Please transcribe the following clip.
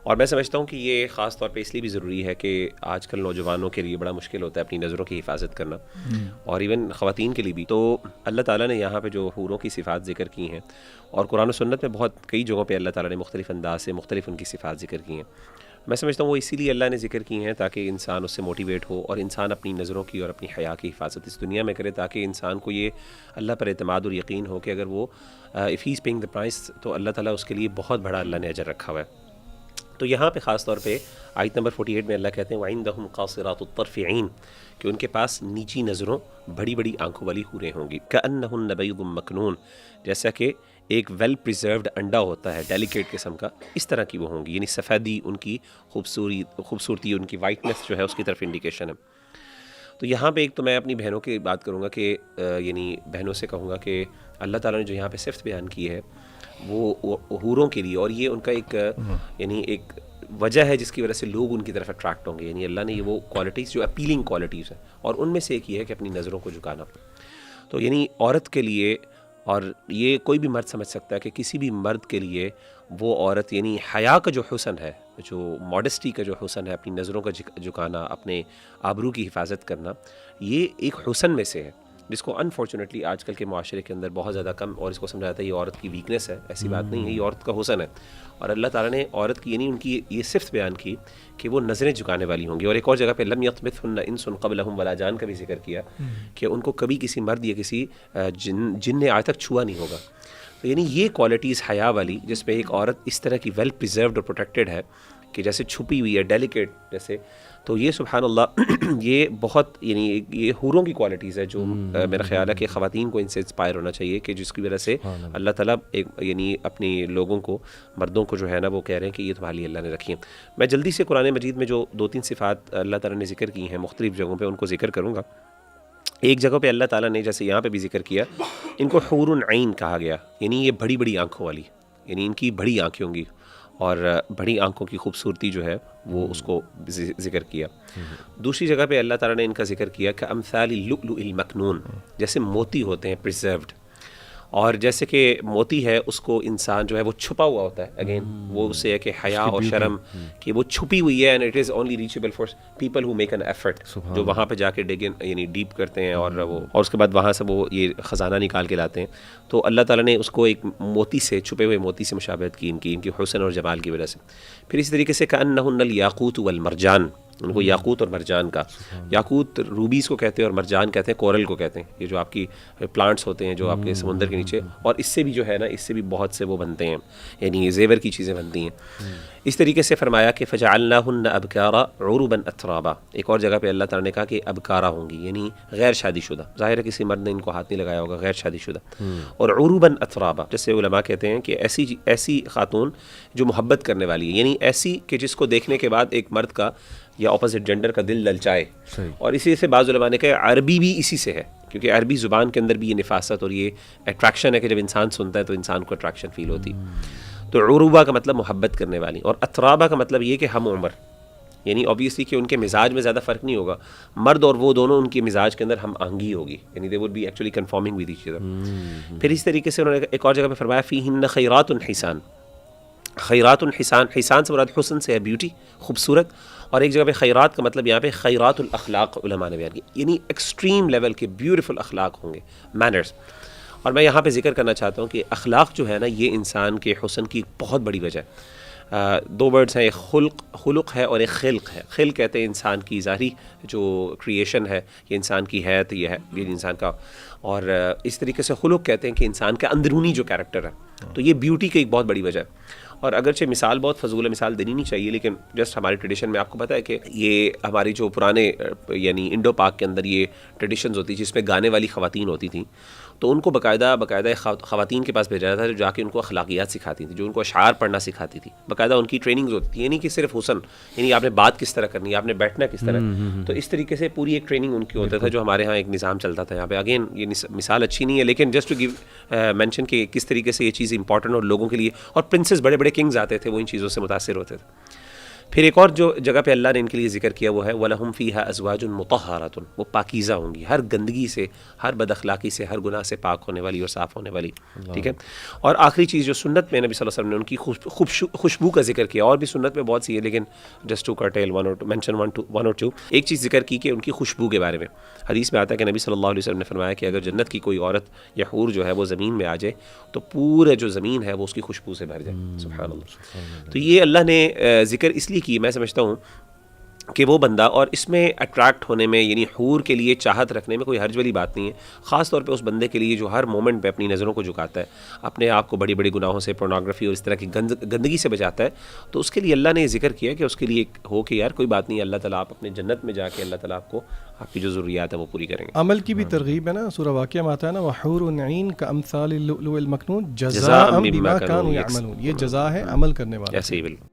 اور میں سمجھتا ہوں کہ یہ خاص طور پہ اس لیے بھی ضروری ہے کہ آج کل نوجوانوں کے لیے بڑا مشکل ہوتا ہے اپنی نظروں کی حفاظت کرنا، اور ایون خواتین کے لیے بھی. تو اللہ تعالیٰ نے یہاں پہ جو حوروں کی صفات ذکر کی ہیں، اور قرآن و سنت میں بہت کئی جگہوں پہ اللہ تعالیٰ نے مختلف انداز سے مختلف ان کی صفات ذکر کی ہیں. میں سمجھتا ہوں وہ اسی لیے اللہ نے ذکر کی ہیں تاکہ انسان اس سے موٹیویٹ ہو، اور انسان اپنی نظروں کی اور اپنی حیا کی حفاظت اس دنیا میں کرے، تاکہ انسان کو یہ اللہ پر اعتماد اور یقین ہو کہ اگر وہ if he is paying the price تو اللہ تعالیٰ اس کے لیے بہت بڑا اللہ نے اجر رکھا ہوا ہے. تو یہاں پہ خاص طور پہ آیت نمبر 48 میں اللہ کہتے ہیں وَعِندَهُمْ قَاصِرَاتُ الطَّرْفِ عِينٌ، کہ ان کے پاس نیچی نظروں بڑی بڑی آنکھوں والی حوریں ہوں گی. كَأَنَّهُنَّ بَيْضٌ مَكْنُونٌ، جیسا کہ ایک ویل پریزروڈ انڈا ہوتا ہے ڈیلیکیٹ قسم کا، اس طرح کی وہ ہوں گی. یعنی سفیدی ان کی خوبصورتی ان کی وائٹنس جو ہے اس کی طرف انڈیکیشن ہے. تو یہاں پہ ایک تو میں اپنی بہنوں کی بات کروں گا کہ یعنی بہنوں سے کہوں گا کہ اللہ تعالیٰ نے جو یہاں پہ صفت بیان کی ہے وہ حوروں کے لیے، اور یہ ان کا ایک یعنی ایک وجہ ہے جس کی وجہ سے لوگ ان کی طرف اٹریکٹ ہوں گے. یعنی اللہ نے یہ وہ کوالٹیز جو اپیلنگ کوالٹیز ہیں، اور ان میں سے ایک یہ ہے کہ اپنی نظروں کو جھکانا. تو یعنی عورت کے لیے، اور یہ کوئی بھی مرد سمجھ سکتا ہے کہ کسی بھی مرد کے لیے وہ عورت یعنی حیا کا جو حسن ہے، جو ماڈسٹی کا جو حسن ہے، اپنی نظروں کا جھکانا، اپنے آبرو کی حفاظت کرنا، یہ ایک حسن میں سے ہے جس کو انفارچونیٹلی آج کل کے معاشرے کے اندر بہت زیادہ کم، اور اس کو سمجھا جاتا ہے یہ عورت کی ویکنیس ہے. ایسی بات نہیں ہے، یہ عورت کا حسن ہے. اور اللہ تعالیٰ نے عورت کی یعنی ان کی یہ صفت بیان کی کہ وہ نظریں جھکانے والی ہوں گی. اور ایک اور جگہ پہ لم یطمثہن انس قبلہم ولا جان کا بھی ذکر کیا کہ ان کو کبھی کسی مرد یا کسی جن نے آج تک چھوا نہیں ہوگا. تو یعنی یہ کوالٹیز حیا والی، جس میں ایک عورت اس طرح کی ویل پریزروڈ اور پروٹیکٹڈ ہے کہ جیسے چھپی ہوئی ہے، ڈیلیکیٹ جیسے، تو یہ سبحان اللہ یہ بہت یعنی یہ حوروں کی کوالٹیز ہے جو میرا خیال ہے کہ خواتین کو ان سے انسپائر ہونا چاہیے، کہ جس کی وجہ سے اللہ تعالیٰ ایک یعنی اپنی لوگوں کو، مردوں کو جو ہے نا وہ کہہ رہے ہیں کہ یہ تمہارے لیے اللہ نے رکھی ہیں. میں جلدی سے قرآن مجید میں جو 2-3 صفات اللہ تعالیٰ نے ذکر کی ہیں مختلف جگہوں پہ ان کو ذکر کروں گا. ایک جگہ پہ اللہ تعالیٰ نے جیسے یہاں پہ بھی ذکر کیا، ان کو حور عین کہا گیا، یعنی یہ بڑی بڑی آنکھوں والی، یعنی ان کی بڑی آنکھیں ہوں گی، اور بڑی آنکھوں کی خوبصورتی جو ہے وہ اس کو ذکر کیا. دوسری جگہ پہ اللہ تعالیٰ نے ان کا ذکر کیا کہ امثال اللؤلؤ المکنون، جیسے موتی ہوتے ہیں پریزروڈ، اور جیسے کہ موتی ہے اس کو انسان جو ہے وہ چھپا ہوا ہوتا ہے، اگین وہ اس سے ہے کہ حیا اور شرم کہ وہ چھپی ہوئی ہے، and it is only reachable for people who make an effort, جو وہاں پہ جا کے یعنی ڈیپ کرتے ہیں، اور اس کے بعد وہاں سے وہ یہ خزانہ نکال کے لاتے ہیں. تو اللہ تعالیٰ نے اس کو ایک موتی سے، چھپے ہوئے موتی سے مشابہت کی ان کی حسن اور جمال کی وجہ سے. پھر اسی طریقے سے کأنہن الیاقوت والمرجان، ان کو یاقوت اور مرجان کا، یاقوت روبیز کو کہتے ہیں اور مرجان کہتے ہیں کورل کو کہتے ہیں، یہ جو آپ کی پلانٹس ہوتے ہیں جو آپ کے سمندر کے نیچے، اور اس سے بھی جو ہے نا اس سے بھی بہت سے وہ بنتے ہیں، یعنی زیور کی چیزیں بنتی ہیں. اس طریقے سے فرمایا کہ فجعلناہن ابکارا عربا اترابا. ایک اور جگہ پہ اللہ تعالیٰ نے کہا کہ ابکارا ہوں گی، یعنی غیر شادی شدہ، ظاہر ہے کسی مرد نے ان کو ہاتھ نہیں لگایا ہوگا، غیر شادی شدہ، اور عربا اترابا، جیسے علماء کہتے ہیں کہ ایسی خاتون جو محبت کرنے والی ہے، یعنی ایسی کہ جس کو دیکھنے کے بعد ایک مرد کا یا اپوزٹ جینڈر کا دل للچائے. اور اسی سے بعض علماء نے کہا عربی بھی اسی سے ہے، کیونکہ عربی زبان کے اندر بھی یہ نفاست اور یہ اٹریکشن ہے کہ جب انسان سنتا ہے تو انسان کو اٹریکشن فیل ہوتی. تو عروبہ کا مطلب محبت کرنے والی، اور اترابہ کا مطلب یہ کہ ہم عمر، یعنی obviously کہ ان کے مزاج میں زیادہ فرق نہیں ہوگا، مرد اور وہ دونوں ان کے مزاج کے اندر ہم آہنگی ہوگی، یعنی they would be actually conforming with each other. پھر اس طریقے سے انہوں نے ایک اور جگہ پہ فرمایا فیہن خیرات حسان. خیرات حسان، حسان سے مراد حسن سے ہے، بیوٹی، خوبصورت. اور ایک جگہ پہ خیرات کا مطلب یہاں پہ خیرات الاخلاق علماء نے بیان کی، یعنی ایکسٹریم لیول کے بیوٹیفل اخلاق ہوں گے، مینرز. اور میں یہاں پہ ذکر کرنا چاہتا ہوں کہ اخلاق جو ہے نا یہ انسان کے حسن کی بہت بڑی وجہ ہے. 2 ورڈز ہیں، ایک خلق ہے اور ایک خلق ہے. خلق کہتے ہیں انسان کی ظاہری جو کریشن ہے، یہ انسان کی حیت، یہ ہے یہ انسان کا، اور اس طریقے سے خلق کہتے ہیں کہ انسان کا اندرونی جو کیریکٹر ہے. تو یہ بیوٹی کی ایک بہت بڑی وجہ ہے. اور اگرچہ مثال بہت فضول مثال دینی نہیں چاہیے، لیکن جسٹ ہماری ٹریڈیشن میں آپ کو پتہ ہے کہ یہ ہماری جو پرانے یعنی انڈو پاک کے اندر یہ ٹریڈیشنز ہوتی جس میں گانے والی خواتین ہوتی تھیں، تو ان کو باقاعدہ خواتین کے پاس بھیجا جاتا تھا جو جا کے ان کو اخلاقیات سکھاتی تھی، جو ان کو اشعار پڑھنا سکھاتی تھی، باقاعدہ ان کی ٹریننگز ہوتی تھی، یعنی کہ صرف حسن، یعنی آپ نے بات کس طرح کرنی ہے، آپ نے بیٹھنا کس طرح. تو اس طریقے سے پوری ایک ٹریننگ ان کی ہوتا تھا جو ہمارے ہاں ایک نظام چلتا تھا. یہاں پہ اگین یہ مثال اچھی نہیں ہے، لیکن جسٹ ٹو گیو مینشن کہ کس طریقے سے یہ چیز امپورٹنٹ اور لوگوں کے لیے، اور پرنسز بڑے بڑے کنگز آتے تھے وہ ان چیزوں سے متاثر ہوتے تھے. پھر ایک اور جو جگہ پہ اللہ نے ان کے لیے ذکر کیا وہ ہے وَلَهُمْ فِيهَا أَزْوَاجٌ مُطَهَّرَةٌ، وہ پاکیزہ ہوں گی، ہر گندگی سے، ہر بد اخلاقی سے، ہر گناہ سے پاک ہونے والی اور صاف ہونے والی. ٹھیک ہے. اور آخری چیز جو سنت میں نبی صلی اللہ علیہ وسلم نے ان کی خوشبو کا ذکر کیا، اور بھی سنت میں بہت سی ہے لیکن جسٹ ٹو کرٹیل ون اور ٹو ایک چیز ذکر کی کہ ان کی خوشبو کے بارے میں حدیث میں آتا ہے کہ نبی صلی اللہ علیہ وسلم نے فرمایا کہ اگر جنت کی کوئی عورت یا حور جو ہے وہ زمین میں آ جائے تو پورے جو زمین ہے وہ اس کی خوشبو سے بھر جائے. سبحان اللہ. تو یہ اللہ نے ذکر اس لیے کی، میں سمجھتا ہوں کہ وہ بندہ، اور اس میں اٹریکٹ ہونے میں یعنی حور کے لیے چاہت رکھنے میں کوئی حرج والی بات نہیں ہے، خاص طور پہ اس بندے کے لیے جو ہر مومنٹ پہ اپنی نظروں کو جھکاتا ہے، اپنے آپ کو بڑی بڑی گناہوں سے، پورنوگرافی اور اس طرح کی گندگی سے بچاتا ہے. تو اس کے لیے اللہ نے یہ ذکر کیا کہ اس کے لیے ہو کہ یار کوئی بات نہیں، اللہ تعالیٰ آپ اپنے جنت میں جا کے اللہ تعالیٰ آپ کو آپ کی جو ضروریات ہیں وہ پوری کریں گے. عمل کی بھی ترغیب ہے نا، سورہ واقعہ میں آتا ہے نا وحور عین کامثال اللؤلؤ المکنون جزاء بما كانوا یعملون، یہ جزا ہے عمل کرنے والا. ایسے ہی بالکل.